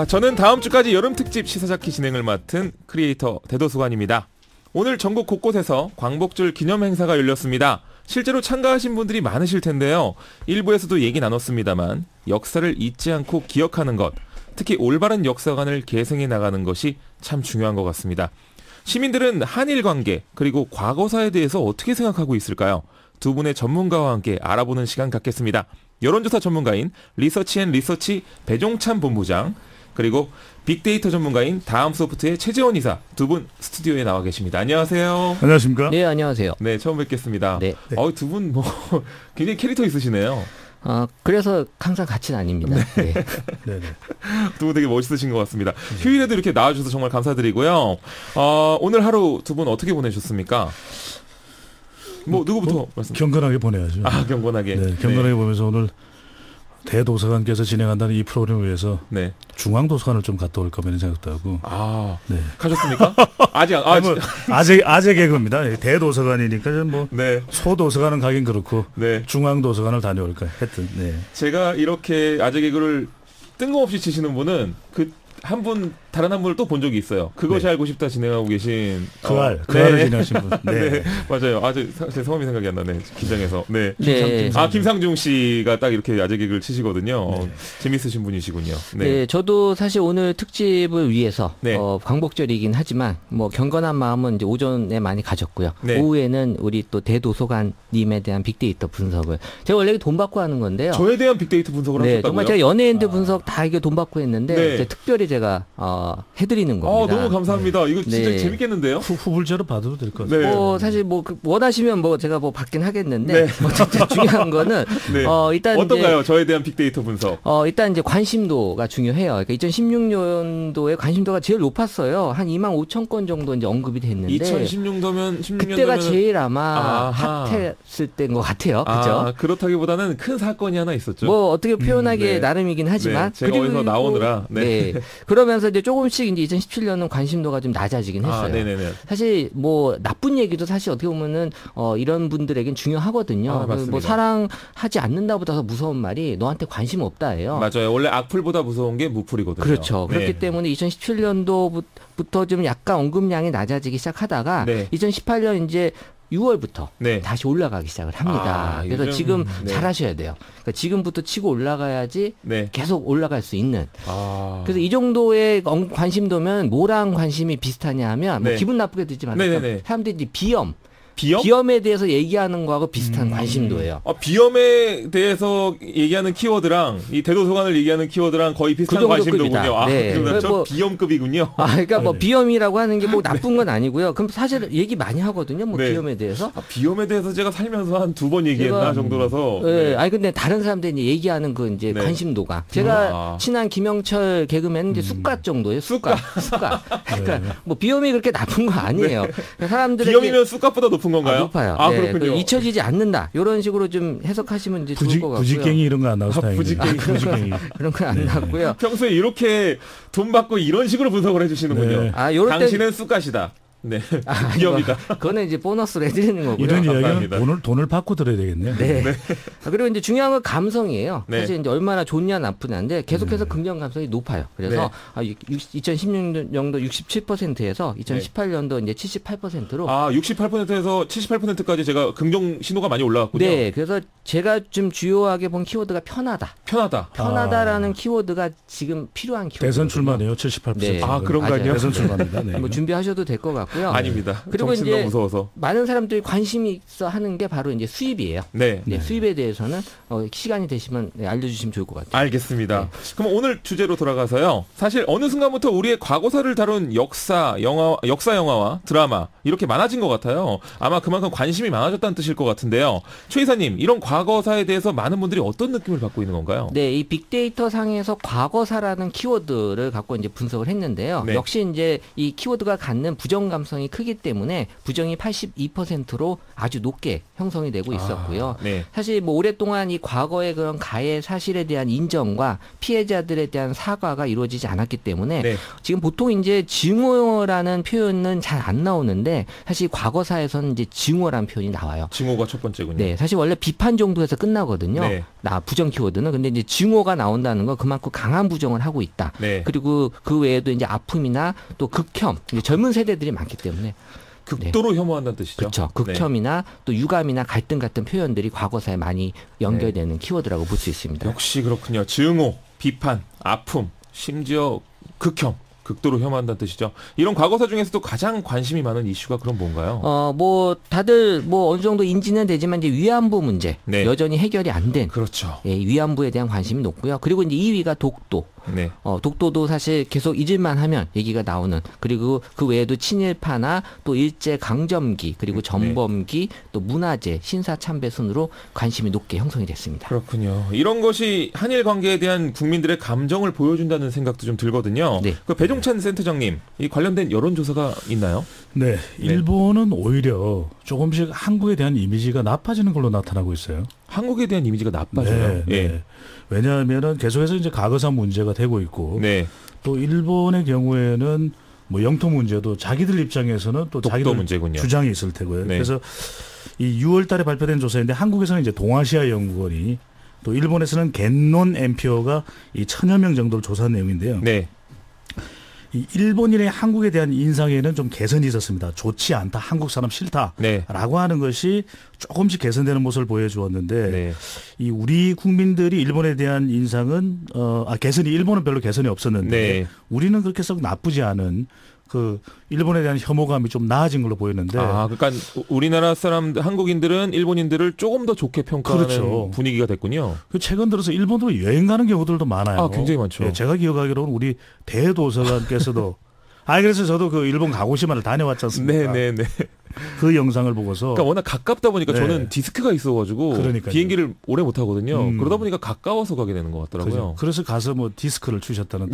저는 다음 주까지 여름 특집 시사자키 진행을 맡은 크리에이터 대도수관입니다. 오늘 전국 곳곳에서 광복절 기념 행사가 열렸습니다. 실제로 참가하신 분들이 많으실 텐데요. 일부에서도 얘기 나눴습니다만 역사를 잊지 않고 기억하는 것, 특히 올바른 역사관을 계승해 나가는 것이 참 중요한 것 같습니다. 시민들은 한일 관계 그리고 과거사에 대해서 어떻게 생각하고 있을까요? 두 분의 전문가와 함께 알아보는 시간 갖겠습니다. 여론조사 전문가인 리서치앤리서치 배종찬 본부장, 그리고 빅데이터 전문가인 다음소프트의 최재원 이사 두 분 스튜디오에 나와 계십니다. 안녕하세요. 안녕하십니까? 네, 안녕하세요. 네, 처음 뵙겠습니다. 네. 두 분 굉장히 캐릭터 있으시네요. 그래서 항상 같이 다닙니다. 네. 네네. 두 분 되게 멋있으신 것 같습니다. 휴일에도 이렇게 나와주셔서 정말 감사드리고요. 오늘 하루 두 분 어떻게 보내셨습니까? 누구부터 말씀? 경건하게 보내야죠. 경건하게. 네, 경건하게 보면서 오늘 대도서관께서 진행한다는 이 프로그램을 위해서 네. 중앙도서관을 좀 갔다 올까 하는 생각도 하고. 네. 가셨습니까? 아재 개그입니다. 대도서관이니까 네. 소도서관은 가긴 그렇고 네. 중앙도서관을 다녀올까 했던. 네. 제가 이렇게 아재 개그를 뜬금없이 치시는 분은 다른 한 분을 또 본 적이 있어요. 그것이 알고 싶다 진행하고 계신. 알을 진행하신 분. 네. 네. 맞아요. 제 성함이 생각이 안 나네. 긴장해서. 네. 네. 김상중 씨가 딱 이렇게 아재 개그를 치시거든요. 네. 재밌으신 분이시군요. 네. 저도 사실 오늘 특집을 위해서 네. 광복절이긴 하지만 경건한 마음은 이제 오전에 많이 가졌고요. 네. 오후에는 우리 또 대도서관님에 대한 빅데이터 분석을 제가 원래 돈 받고 하는 건데요. 저에 대한 빅데이터 분석을 하셨다고요? 정말 제가 연예인들 분석 다 이게 돈 받고 했는데 네. 이제 특별히 제가 해드리는 겁니다. 너무 감사합니다. 이거 진짜 네. 재밌겠는데요? 후불제로 받아도 될 것 같아요. 네. 사실 원하시면 제가 받긴 하겠는데 진짜 중요한 거는 네. 일단 어떤가요? 저에 대한 빅데이터 분석. 일단 이제 관심도가 중요해요. 그러니까 2016년도에 관심도가 제일 높았어요. 한 2만 5천 건 정도 이제 언급이 됐는데 2016년도면 그때가 제일 아마 핫했을 때인 것 같아요. 그렇죠? 그렇다기보다는 큰 사건이 하나 있었죠. 어떻게 표현하기 네. 나름이긴 하지만 네. 제가 어디서 나오느라. 네. 그러면서 이제 조금씩 이제 2017년은 관심도가 좀 낮아지긴 했어요. 네네네. 사실 나쁜 얘기도 사실 어떻게 보면은 이런 분들에겐 중요하거든요. 사랑하지 않는다보다 더 무서운 말이 너한테 관심 없다예요. 맞아요. 원래 악플보다 무서운 게 무플이거든요. 그렇죠. 네. 그렇기 때문에 2017년도부터 좀 약간 언급량이 낮아지기 시작하다가 네. 2018년 이제 6월부터 네. 다시 올라가기 시작을 합니다. 그래서 지금 네. 잘하셔야 돼요. 그러니까 지금부터 치고 올라가야지 네. 계속 올라갈 수 있는. 그래서 이 정도의 관심도면 뭐랑 관심이 비슷하냐 하면 네. 기분 나쁘게 듣지만 사람들이 비염에 대해서 얘기하는 거하고 비슷한 관심도예요. 비염에 대해서 얘기하는 키워드랑 이 대도서관을 얘기하는 키워드랑 거의 비슷한 관심도군요. 네. 저 비염급이군요. 그러니까 비염이라고 하는 게 나쁜 건 아니고요. 그럼 사실 얘기 많이 하거든요. 네. 비염에 대해서. 비염에 대해서 제가 살면서 한 2번 얘기했나 정도라서. 네. 근데 다른 사람들이 얘기하는 이제 관심도가. 제가 친한 김영철 개그맨은 이제 숟갓 정도예요. 숟갓. 그러니까 비염이 그렇게 나쁜 거 아니에요. 사람들이 비염이면 숟갓보다 높은 건가요? 높아요. 그렇군요. 잊혀지지 않는다. 이런 식으로 좀 해석하시면 이제 좋을 것 같고요. 부지깽이 이런 거 안 나와서 다행이네요. 부지깽이. 그런 건 안 나왔고요. 평소에 이렇게 돈 받고 이런 식으로 분석을 해주시는군요. 네. 당신은 쑥갓이다. 네. 비염이다. 그거는 이제 보너스로 해드리는 거고요. 이런 이야기는 돈을 받고 들어야 되겠네요. 네. 그리고 이제 중요한 건 감성이에요. 네. 사실 이제 얼마나 좋냐 나쁘냐인데 계속해서 긍정 감성이 높아요. 그래서 2016년도 67%에서 2018년도 이제 78%로 68%에서 78%까지 제가 긍정 신호가 많이 올라갔군요. 네. 그래서 제가 좀 주요하게 본 키워드가 편하다라는 키워드가 지금 필요한 키워드. 대선 출마네요. 78%. 네. 그런가요? 대선 출마입니다. 네. 준비하셔도 될 것 같고요. 아닙니다. 그리고 이제 무서워서. 많은 사람들이 관심이 있어 하는 게 바로 이제 수입이에요. 네. 수입에 대해서는 시간이 되시면 알려주시면 좋을 것 같아요. 알겠습니다. 네. 그럼 오늘 주제로 돌아가서요. 사실 어느 순간부터 우리의 과거사를 다룬 역사 영화와 드라마 이렇게 많아진 것 같아요. 아마 그만큼 관심이 많아졌다는 뜻일 것 같은데요. 최 이사님, 이런 과거사에 대해서 많은 분들이 어떤 느낌을 받고 있는 건가요? 네, 이 빅데이터 상에서 과거사라는 키워드를 갖고 이제 분석을 했는데요. 네. 역시 이제 이 키워드가 갖는 부정 감성이 크기 때문에 부정이 82%로 아주 높게 형성이 되고 있었고요. 네. 사실 뭐 오랫동안 이 과거의 그런 가해 사실에 대한 인정과 피해자들에 대한 사과가 이루어지지 않았기 때문에 네. 지금 보통 이제 증오라는 표현은 잘 안 나오는데 사실 과거사에서는 이제 증오라는 표현이 나와요. 증오가 첫 번째군요. 네, 사실 원래 비판 정도에서 끝나거든요. 네. 부정 키워드는. 근데 이제 증오가 나온다는 건 그만큼 강한 부정을 하고 있다. 네. 그리고 그 외에도 이제 아픔이나 또 극혐, 이제 젊은 세대들이 많기 때문에 극도로 혐오한다는 뜻이죠. 그렇죠. 극혐이나 또 유감이나 갈등 같은 표현들이 과거사에 많이 연결되는 키워드라고 볼 수 있습니다. 역시 그렇군요. 증오, 비판, 아픔, 심지어 극혐. 극도로 혐오한다는 뜻이죠. 이런 과거사 중에서도 가장 관심이 많은 이슈가 그럼 뭔가요? 뭐 다들 뭐 어느 정도 인지는 되지만 이제 위안부 문제 네. 여전히 해결이 안 된 그렇죠. 예, 위안부에 대한 관심이 높고요. 그리고 이제 2위가 독도. 네. 독도도 사실 계속 잊을만 하면 얘기가 나오는, 그리고 그 외에도 친일파나 또 일제 강점기, 그리고 전범기, 또 문화재, 신사 참배 순으로 관심이 높게 형성이 됐습니다. 그렇군요. 이런 것이 한일 관계에 대한 국민들의 감정을 보여준다는 생각도 좀 들거든요. 네. 그 배종찬 센터장님, 이 관련된 여론조사가 있나요? 네, 일본은 오히려 조금씩 한국에 대한 이미지가 나빠지는 걸로 나타나고 있어요. 한국에 대한 이미지가 나빠져요. 네, 예. 네. 왜냐하면은 계속해서 이제 과거사 문제가 되고 있고, 네. 또 일본의 경우에는 뭐 영토 문제도 자기들 입장에서는 또 독도 자기들 문제군요. 주장이 있을 테고요. 네. 그래서 이 6월달에 발표된 조사인데 한국에서는 이제 동아시아 연구원이, 또 일본에서는 겐논 엠피어가 이 1000여 명 정도를 조사한 내용인데요. 네. 이 일본인의 한국에 대한 인상에는 좀 개선이 있었습니다. 좋지 않다, 한국 사람 싫다라고 네. 하는 것이 조금씩 개선되는 모습을 보여주었는데, 네. 이 우리 국민들이 일본에 대한 인상은 개선이, 일본은 별로 개선이 없었는데 네. 우리는 그렇게 썩 나쁘지 않은, 그 일본에 대한 혐오감이 좀 나아진 걸로 보이는데. 그러니까 우리나라 사람, 한국인들은 일본인들을 조금 더 좋게 평가하는 그렇죠. 분위기가 됐군요. 최근 들어서 일본으로 여행 가는 경우들도 많아요. 굉장히 많죠. 예, 제가 기억하기로는 우리 대도서관께서도 그래서 저도 그 일본 가고시마를 다녀왔지 않습니까? 네네네. 그 영상을 보고서. 그러니까 워낙 가깝다 보니까 네. 저는 디스크가 있어가지고 그러니까요. 비행기를 오래 못 하거든요. 그러다 보니까 가까워서 가게 되는 것 같더라고요. 그래서 가서 뭐 디스크를 주셨다는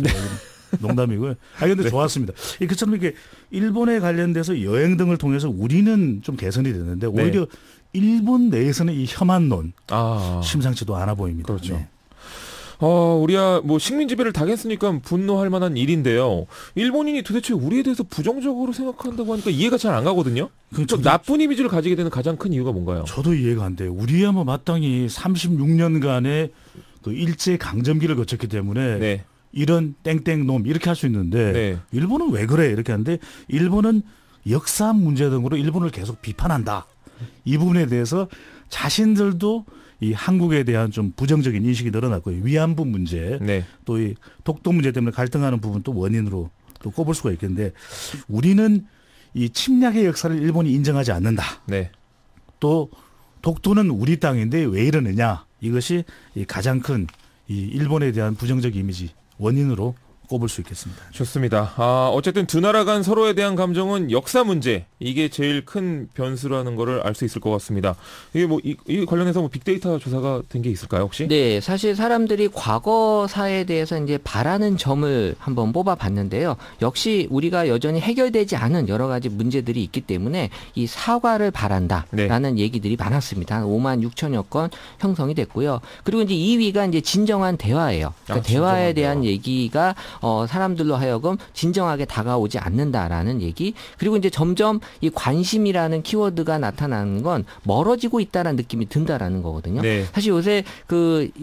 농담이고요. 근데 네. 좋았습니다. 그처럼 이렇게 일본에 관련돼서 여행 등을 통해서 우리는 좀 개선이 됐는데, 오히려 일본 내에서는 이 혐한론 심상치도 않아 보입니다. 그렇죠. 네. 우리야 뭐 식민지배를 당했으니까 분노할 만한 일인데요. 일본인이 도대체 우리에 대해서 부정적으로 생각한다고 하니까 이해가 잘 안 가거든요. 나쁜 이미지를 가지게 되는 가장 큰 이유가 뭔가요? 저도 이해가 안 돼요. 우리야 뭐 마땅히 36년간의 그 일제 강점기를 거쳤기 때문에 네. 이런 땡땡놈 이렇게 할 수 있는데, 네. 일본은 왜 그래 이렇게 하는데, 일본은 역사 문제 등으로 일본을 계속 비판한다. 이 부분에 대해서 자신들도 이 한국에 대한 좀 부정적인 인식이 늘어났고, 위안부 문제, 네. 또 이 독도 문제 때문에 갈등하는 부분도 원인으로 또 꼽을 수가 있겠는데, 우리는 이 침략의 역사를 일본이 인정하지 않는다. 네. 또 독도는 우리 땅인데 왜 이러느냐. 이것이 이 가장 큰 이 일본에 대한 부정적 이미지 원인으로 꼽을 수 있겠습니다. 좋습니다. 어쨌든 두 나라 간 서로에 대한 감정은 역사 문제, 이게 제일 큰 변수라는 거를 알 수 있을 것 같습니다. 이게 뭐 이 관련해서 뭐 빅데이터 조사가 된 게 있을까요, 혹시? 네, 사실 사람들이 과거사에 대해서 이제 바라는 점을 한번 뽑아봤는데요. 역시 우리가 여전히 해결되지 않은 여러 가지 문제들이 있기 때문에 이 사과를 바란다라는 얘기들이 많았습니다. 한 5만 6천여 건 형성이 됐고요. 그리고 이제 2위가 이제 진정한 대화예요. 그러니까 대화에 대한 얘기가 사람들로 하여금 진정하게 다가오지 않는다라는 얘기. 그리고 이제 점점 이 관심이라는 키워드가 나타나는 건 멀어지고 있다라는 느낌이 든다라는 거거든요. 네. 사실 요새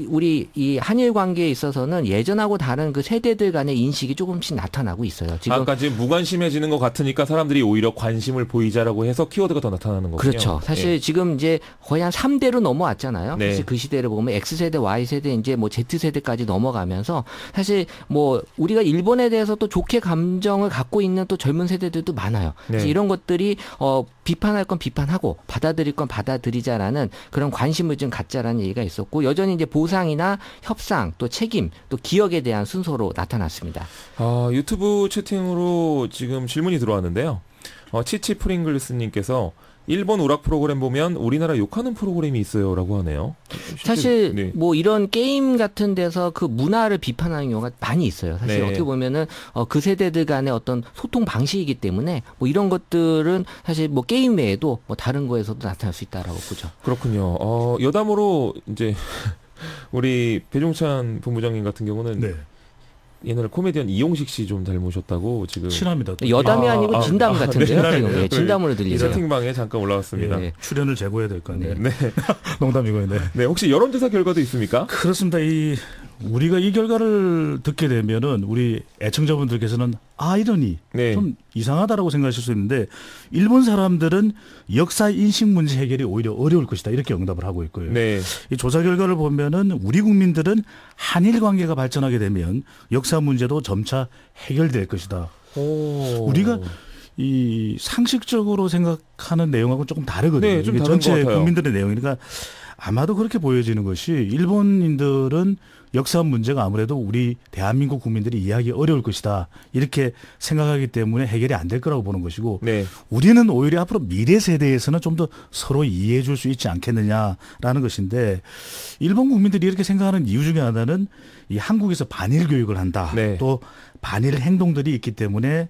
우리 이 한일 관계에 있어서는 예전하고 다른 그 세대들 간의 인식이 조금씩 나타나고 있어요. 지금 지금 무관심해지는 것 같으니까 사람들이 오히려 관심을 보이자라고 해서 키워드가 더 나타나는 거군요. 그렇죠. 사실 지금 이제 거의 한 3대로 넘어왔잖아요. 네. 사실 그 시대를 보면 X세대, Y세대, 이제 뭐 Z세대까지 넘어가면서 사실 뭐 우리가 일본에 대해서 또 좋게 감정을 갖고 있는 또 젊은 세대들도 많아요. 그래서 이런 것들이 비판할 건 비판하고 받아들일 건 받아들이자라는 그런 관심을 좀 갖자라는 얘기가 있었고, 여전히 이제 보상이나 협상, 또 책임, 또 기억에 대한 순서로 나타났습니다. 유튜브 채팅으로 지금 질문이 들어왔는데요. 치치 프링글스님께서 일본 오락 프로그램 보면 우리나라 욕하는 프로그램이 있어요라고 하네요. 사실 네. 뭐 이런 게임 같은 데서 그 문화를 비판하는 경우가 많이 있어요. 사실 네. 어떻게 보면은 그 세대들 간의 어떤 소통 방식이기 때문에 뭐 이런 것들은 사실 뭐 게임 외에도 뭐 다른 거에서도 나타날 수 있다라고 보죠. 그렇군요. 여담으로 이제 우리 배종찬 본부장님 같은 경우는 네. 옛날에 코미디언 이용식 씨 좀 닮으셨다고 지금 친합니다. 또. 여담이 아니고 진담 같은데요. 네. 지금 예, 진담으로 이 들리세요. 채팅방에 잠깐 올라왔습니다. 예. 출연을 제고해야 될 거 아니에요. 네. 농담이고요. 네. 네, 혹시 여론조사 결과도 있습니까? 그렇습니다. 우리가 이 결과를 듣게 되면은 우리 애청자분들께서는 이러니 네. 좀 이상하다라고 생각하실 수 있는데 일본 사람들은 역사 인식 문제 해결이 오히려 어려울 것이다 이렇게 응답을 하고 있고요. 네. 이 조사 결과를 보면은 우리 국민들은 한일 관계가 발전하게 되면 역사 문제도 점차 해결될 것이다. 오. 우리가 이 상식적으로 생각하는 내용하고 조금 다르거든요. 네, 좀 이게 다른 전체 것 같아요. 국민들의 내용이니까 아마도 그렇게 보여지는 것이 일본인들은 역사 문제가 아무래도 우리 대한민국 국민들이 이해하기 어려울 것이다. 이렇게 생각하기 때문에 해결이 안 될 거라고 보는 것이고 네. 우리는 오히려 앞으로 미래 세대에서는 좀 더 서로 이해해 줄 수 있지 않겠느냐라는 것인데 일본 국민들이 이렇게 생각하는 이유 중에 하나는 이 한국에서 반일 교육을 한다. 네. 또 반일 행동들이 있기 때문에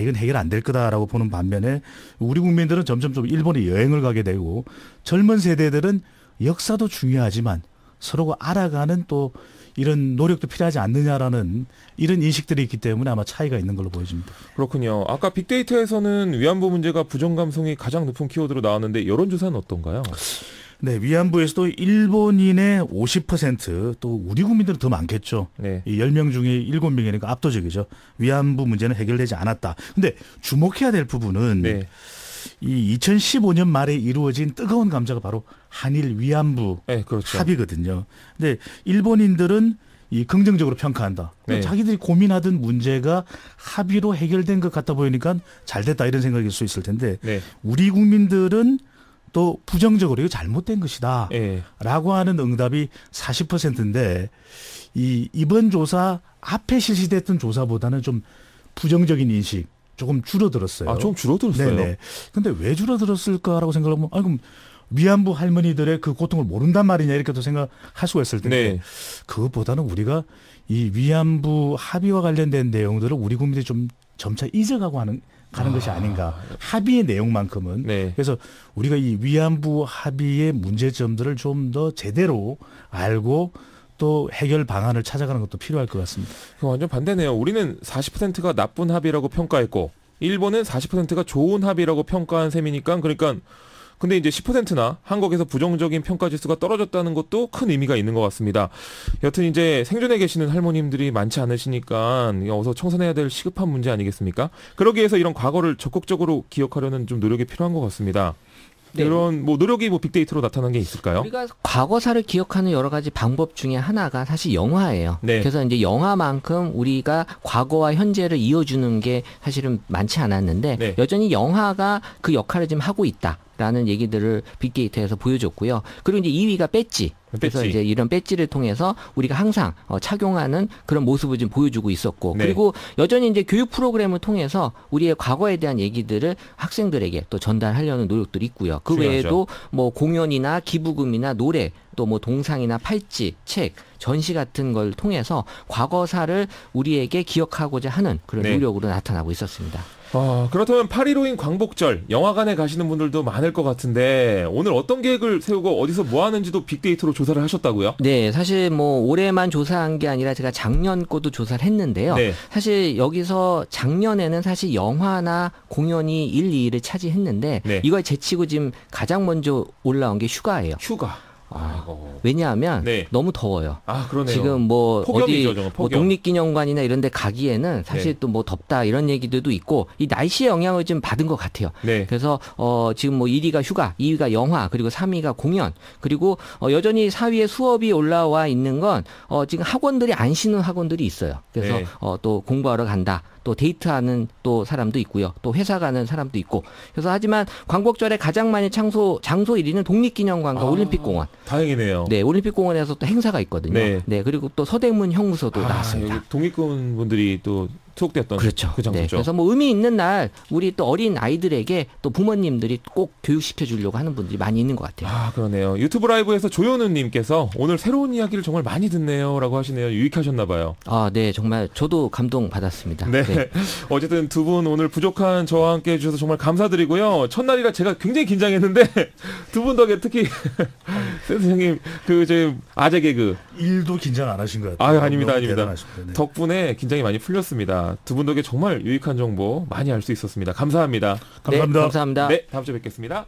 이건 해결 안 될 거다라고 보는 반면에 우리 국민들은 점점 좀 일본에 여행을 가게 되고 젊은 세대들은 역사도 중요하지만 서로가 알아가는 또 이런 노력도 필요하지 않느냐라는 이런 인식들이 있기 때문에 아마 차이가 있는 걸로 보여집니다. 그렇군요. 아까 빅데이터에서는 위안부 문제가 부정감성이 가장 높은 키워드로 나왔는데 여론조사는 어떤가요? 네, 위안부에서도 일본인의 50%, 또 우리 국민들은 더 많겠죠. 네. 이 10명 중에 7명이니까 압도적이죠. 위안부 문제는 해결되지 않았다. 근데 주목해야 될 부분은 네. 이 2015년 말에 이루어진 뜨거운 감자가 바로 한일 위안부 네, 그렇죠. 합의거든요. 근데 일본인들은 이 긍정적으로 평가한다. 네. 자기들이 고민하던 문제가 합의로 해결된 것 같아 보이니까 잘 됐다 이런 생각일 수 있을 텐데 네. 우리 국민들은 또 부정적으로 이거 잘못된 것이다 네. 라고 하는 응답이 40%인데 이번 조사 앞에 실시됐던 조사보다는 좀 부정적인 인식 조금 줄어들었어요. 좀 줄어들었어요. 네네. 근데 왜 줄어들었을까라고 생각하면 그럼 위안부 할머니들의 그 고통을 모른단 말이냐 이렇게 또 생각할 수가 있을 텐데 네. 그것보다는 우리가 이 위안부 합의와 관련된 내용들을 우리 국민들이 좀 점차 잊어가는 것이 아닌가. 합의의 내용만큼은. 네. 그래서 우리가 이 위안부 합의의 문제점들을 좀 더 제대로 알고 또 해결 방안을 찾아가는 것도 필요할 것 같습니다. 완전 반대네요. 우리는 40%가 나쁜 합의라고 평가했고 일본은 40%가 좋은 합의라고 평가한 셈이니까 그러니까 근데 이제 10%나 한국에서 부정적인 평가 지수가 떨어졌다는 것도 큰 의미가 있는 것 같습니다. 여튼 이제 생존에 계시는 할머님들이 많지 않으시니까 어서 청산해야 될 시급한 문제 아니겠습니까? 그러기 위해서 이런 과거를 적극적으로 기억하려는 좀 노력이 필요한 것 같습니다. 네. 이런 노력이 빅데이터로 나타난 게 있을까요? 우리가 과거사를 기억하는 여러 가지 방법 중에 하나가 사실 영화예요. 네. 그래서 이제 영화만큼 우리가 과거와 현재를 이어주는 게 사실은 많지 않았는데 네. 여전히 영화가 그 역할을 지금 하고 있다라는 얘기들을 빅데이터에서 보여줬고요. 그리고 이제 2위가 배지. 그래서 배지. 이제 이런 배지를 통해서 우리가 항상 착용하는 그런 모습을 좀 보여주고 있었고 네. 그리고 여전히 이제 교육 프로그램을 통해서 우리의 과거에 대한 얘기들을 학생들에게 또 전달하려는 노력들이 있고요. 그 중요하죠. 외에도 뭐 공연이나 기부금이나 노래 또 뭐 동상이나 팔찌, 책, 전시 같은 걸 통해서 과거사를 우리에게 기억하고자 하는 그런 네. 노력으로 나타나고 있었습니다. 그렇다면 8.15인 광복절 영화관에 가시는 분들도 많을 것 같은데 오늘 어떤 계획을 세우고 어디서 뭐 하는지도 빅데이터로 조사를 하셨다고요? 네, 사실 뭐 올해만 조사한 게 아니라 제가 작년 거도 조사를 했는데요. 네. 사실 여기서 작년에는 사실 영화나 공연이 1, 2위를 차지했는데 네. 이걸 제치고 지금 가장 먼저 올라온 게 휴가예요. 휴가. 아이고. 왜냐하면 네. 너무 더워요. 그러네요. 지금 뭐 폭염이죠, 어디 저건, 뭐 폭염. 독립기념관이나 이런 데 가기에는 사실 네. 또 뭐 덥다 이런 얘기들도 있고 이 날씨의 영향을 좀 받은 것 같아요. 네. 그래서 지금 뭐 1위가 휴가, 2위가 영화, 그리고 3위가 공연, 그리고 여전히 4위에 수업이 올라와 있는 건 지금 학원들이 안 쉬는 학원들이 있어요. 그래서 네. 또 공부하러 간다. 또 데이트하는 또 사람도 있고요. 또 회사 가는 사람도 있고. 그래서 하지만 광복절에 가장 많이 장소 1위는 독립기념관과 올림픽공원. 다행이네요. 네, 올림픽공원에서 또 행사가 있거든요. 네. 네, 그리고 또 서대문 형무소도 나왔습니다. 여기 독립군 분들이 또 투옥됐던 그렇죠. 그 장소죠. 네, 그래서 뭐 의미 있는 날 우리 또 어린 아이들에게 또 부모님들이 꼭 교육시켜 주려고 하는 분들이 많이 있는 것 같아요. 아, 그러네요. 유튜브 라이브에서 조현우님께서 오늘 새로운 이야기를 정말 많이 듣네요라고 하시네요. 유익하셨나봐요. 아, 네, 정말 저도 감동 받았습니다. 네. 어쨌든 두 분 오늘 부족한 저와 함께 해주셔서 정말 감사드리고요. 첫날이라 제가 굉장히 긴장했는데 두 분 덕에 특히 선생님 저 아재 개그 일도 긴장 안 하신 것 같아요. 아닙니다. 대단하십니다. 네. 덕분에 긴장이 많이 풀렸습니다. 두 분 덕에 정말 유익한 정보 많이 알 수 있었습니다. 감사합니다. 감사합니다. 네, 감사합니다. 네, 다음 주에 뵙겠습니다.